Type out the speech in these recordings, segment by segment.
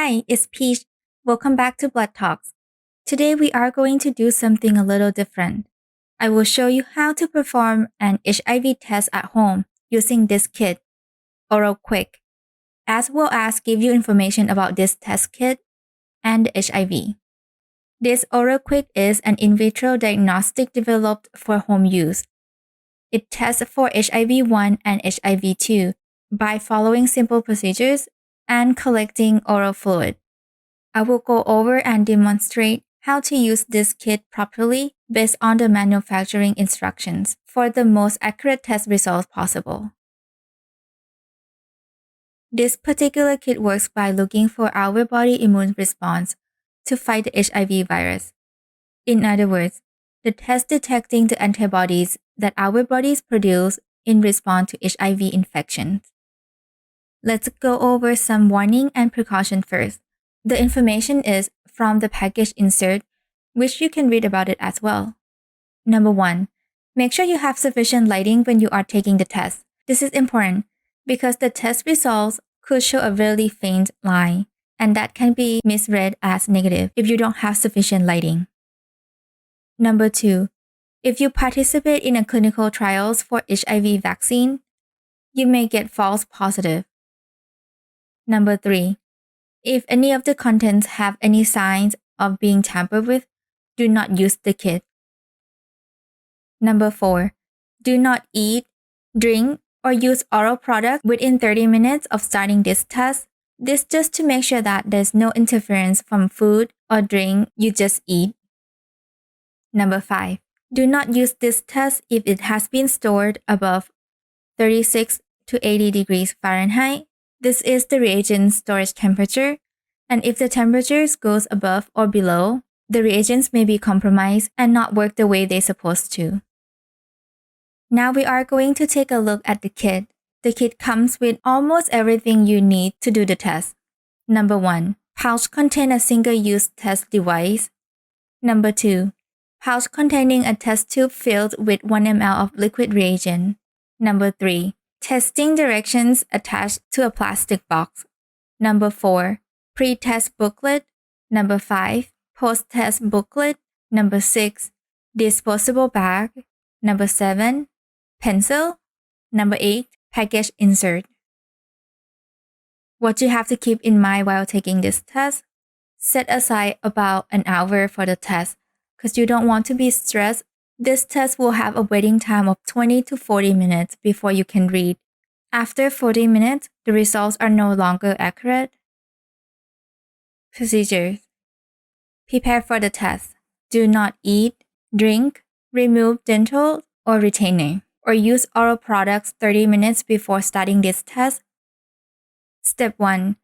Hi, it's Peach. Welcome back to Blood Talks. Today we are going to do something a little different. I will show you how to perform an HIV test at home using this kit, OraQuick, as well as give you information about this test kit and HIV. This OraQuick is an in vitro diagnostic developed for home use. It tests for HIV-1 and HIV-2 by following simple procedures and collecting oral fluid. I will go over and demonstrate how to use this kit properly based on the manufacturing instructions for the most accurate test results possible. This particular kit works by looking for our body immune response to fight the HIV virus. In other words, the test detecting the antibodies that our bodies produce in response to HIV infections. Let's go over some warning and precaution first. The information is from the package insert, which you can read about it as well. Number 1. Make sure you have sufficient lighting when you are taking the test. This is important because the test results could show a really faint line, and that can be misread as negative if you don't have sufficient lighting. Number 2. If you participate in a clinical trials for HIV vaccine, you may get false positive. Number 3. If any of the contents have any signs of being tampered with, do not use the kit. Number 4. Do not eat, drink, or use oral products within 30 minutes of starting this test. This just to make sure that there's no interference from food or drink you just eat. Number 5. Do not use this test if it has been stored above 36 to 80 degrees Fahrenheit. This is the reagent storage temperature, and if the temperature goes above or below, the reagents may be compromised and not work the way they're supposed to. Now we are going to take a look at the kit. The kit comes with almost everything you need to do the test. Number 1. Pouch contain a single-use test device. Number 2. Pouch containing a test tube filled with 1 ml of liquid reagent. Number 3. Testing directions attached to a plastic box. Number 4. Pre-test booklet. Number 5. Post-test booklet. Number 6. Disposable bag. Number 7. Pencil. Number 8. Package insert. What you have to keep in mind while taking this test: set aside about an hour for the test because you don't want to be stressed. This test will have a waiting time of 20 to 40 minutes before you can read. After 40 minutes, the results are no longer accurate. Procedures. Prepare for the test. Do not eat, drink, remove dental or retainer, or use oral products 30 minutes before starting this test. Step 1.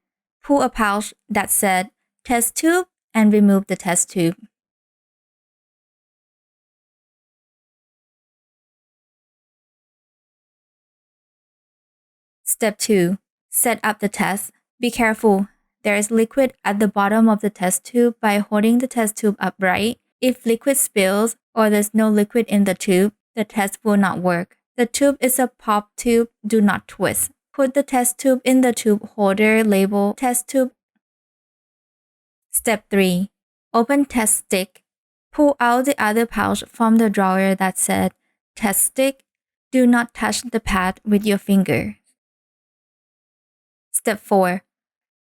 Pull a pouch that said test tube and remove the test tube. Step 2. Set up the test. Be careful. There is liquid at the bottom of the test tube. By holding the test tube upright, if liquid spills or there's no liquid in the tube, the test will not work. The tube is a pop tube. Do not twist. Put the test tube in the tube holder labeled test tube. Step 3. Open test stick. Pull out the other pouch from the drawer that said test stick. Do not touch the pad with your finger. Step 4.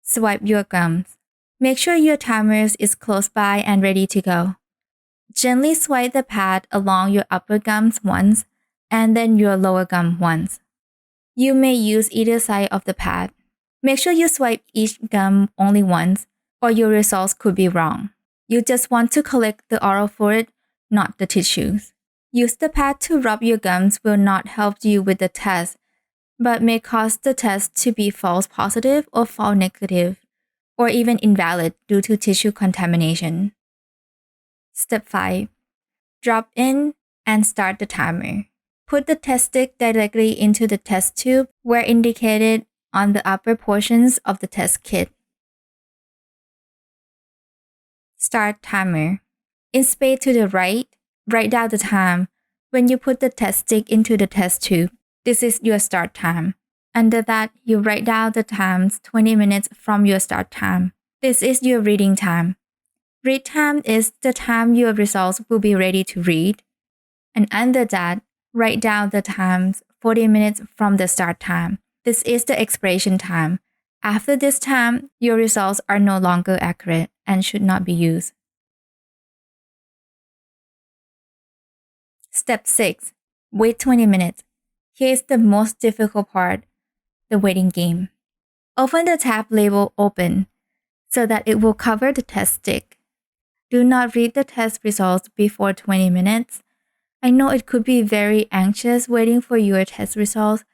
Swipe your gums. Make sure your timer is close by and ready to go. Gently swipe the pad along your upper gums once and then your lower gum once. You may use either side of the pad. Make sure you swipe each gum only once or your results could be wrong. You just want to collect the oral fluid, not the tissues. Use the pad to rub your gums will not help you with the test, but may cause the test to be false positive or false negative, or even invalid due to tissue contamination. Step 5. Drop in and start the timer. Put the test stick directly into the test tube where indicated on the upper portions of the test kit. Start timer. In space to the right, write down the time when you put the test stick into the test tube. This is your start time. Under that, you write down the times 20 minutes from your start time. This is your reading time. Read time is the time your results will be ready to read. And under that, write down the times 40 minutes from the start time. This is the expiration time. After this time, your results are no longer accurate and should not be used. Step 6. Wait 20 minutes. Here's the most difficult part, the waiting game. Open the tab label open so that it will cover the test stick. Do not read the test results before 20 minutes. I know it could be very anxious waiting for your test results,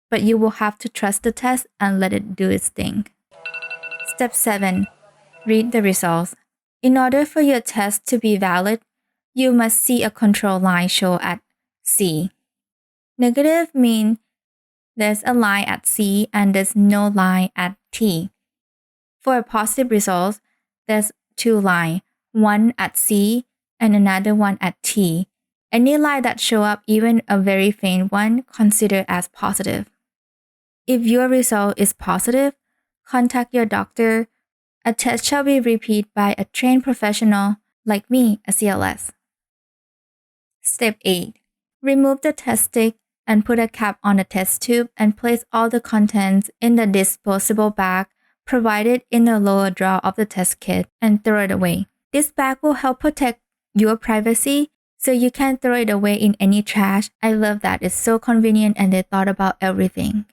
but you will have to trust the test and let it do its thing. Step 7. Read the results. In order for your test to be valid, you must see a control line show at C. Negative means there's a line at C and there's no line at T. For a positive result, there's two lines, one at C and another one at T. Any line that show up, even a very faint one, consider as positive. If your result is positive, contact your doctor. A test shall be repeated by a trained professional like me, a CLS. Step 8. Remove the test stick and put a cap on the test tube and place all the contents in the disposable bag provided in the lower drawer of the test kit and throw it away. This bag will help protect your privacy so you can throw it away in any trash. I love that. It's so convenient and they thought about everything.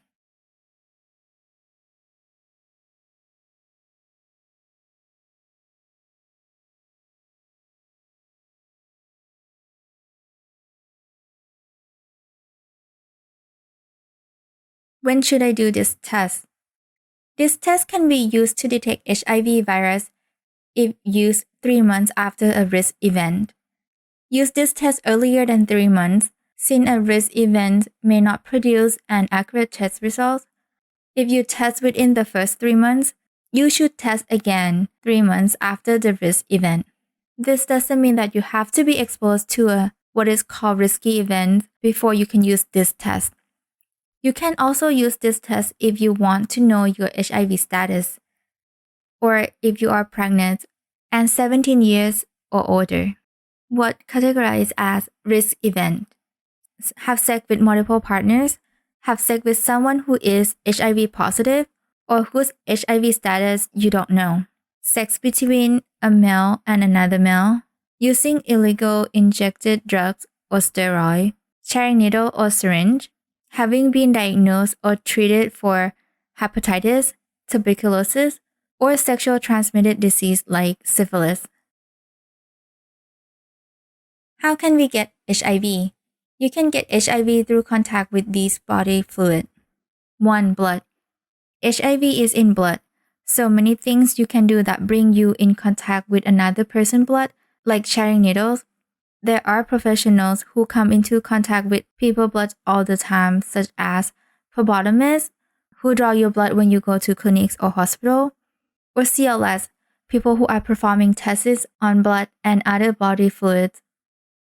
When should I do this test? This test can be used to detect HIV virus if used 3 months after a risk event. Use this test earlier than 3 months, since a risk event may not produce an accurate test result. If you test within the first 3 months, you should test again 3 months after the risk event. This doesn't mean that you have to be exposed to what is called risky event before you can use this test. You can also use this test if you want to know your HIV status, or if you are pregnant and 17 years or older. What categorized as risk event? Have sex with multiple partners, have sex with someone who is HIV positive, or whose HIV status you don't know. Sex between a male and another male, using illegal injected drugs or steroid, sharing needle or syringe, having been diagnosed or treated for hepatitis, tuberculosis, or sexual transmitted disease like syphilis. How can we get HIV? You can get HIV through contact with these body fluid. 1. Blood. HIV is in blood, so many things you can do that bring you in contact with another person's blood, like sharing needles. There are professionals who come into contact with people's blood all the time, such as phlebotomists, who draw your blood when you go to clinics or hospital, or CLS, people who are performing tests on blood and other body fluids.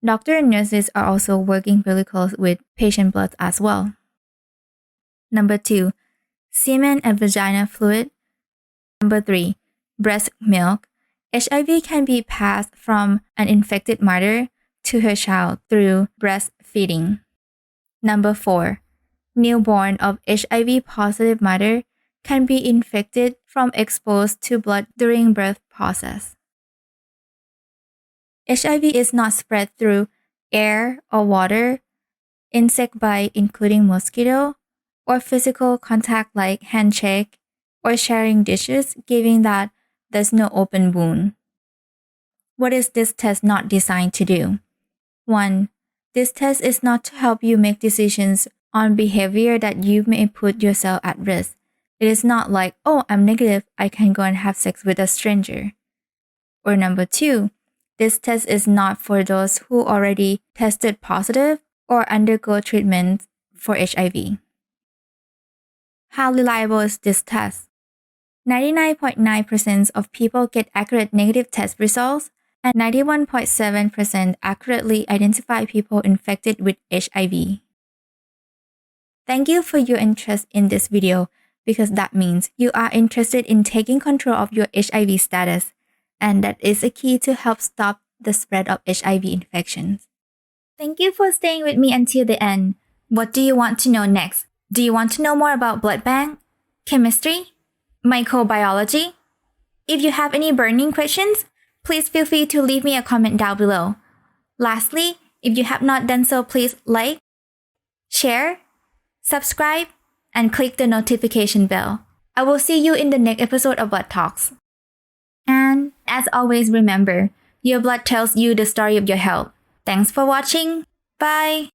Doctors and nurses are also working really close with patient blood as well. Number 2, semen and vagina fluid. Number 3, breast milk. HIV can be passed from an infected mother to her child through breastfeeding. Number 4, newborn of HIV positive mother can be infected from exposed to blood during birth process. HIV is not spread through air or water, insect bite including mosquito, or physical contact like handshake or sharing dishes, given that there's no open wound. What is this test not designed to do? 1. This test is not to help you make decisions on behavior that you may put yourself at risk. It is not like, oh, I'm negative, I can go and have sex with a stranger. Or number 2, this test is not for those who already tested positive or undergo treatment for HIV. How reliable is this test? 99.9% of people get accurate negative test results, and 91.7% accurately identify people infected with HIV. Thank you for your interest in this video. because that means you are interested in taking control of your HIV status, and that is a key to help stop the spread of HIV infections. Thank you for staying with me until the end. What do you want to know next? Do you want to know more about blood bank, chemistry, microbiology? If you have any burning questions, please feel free to leave me a comment down below. Lastly, if you have not done so, please like, share, subscribe, and click the notification bell. I will see you in the next episode of Blood Talks. And as always, remember, your blood tells you the story of your health. Thanks for watching. Bye!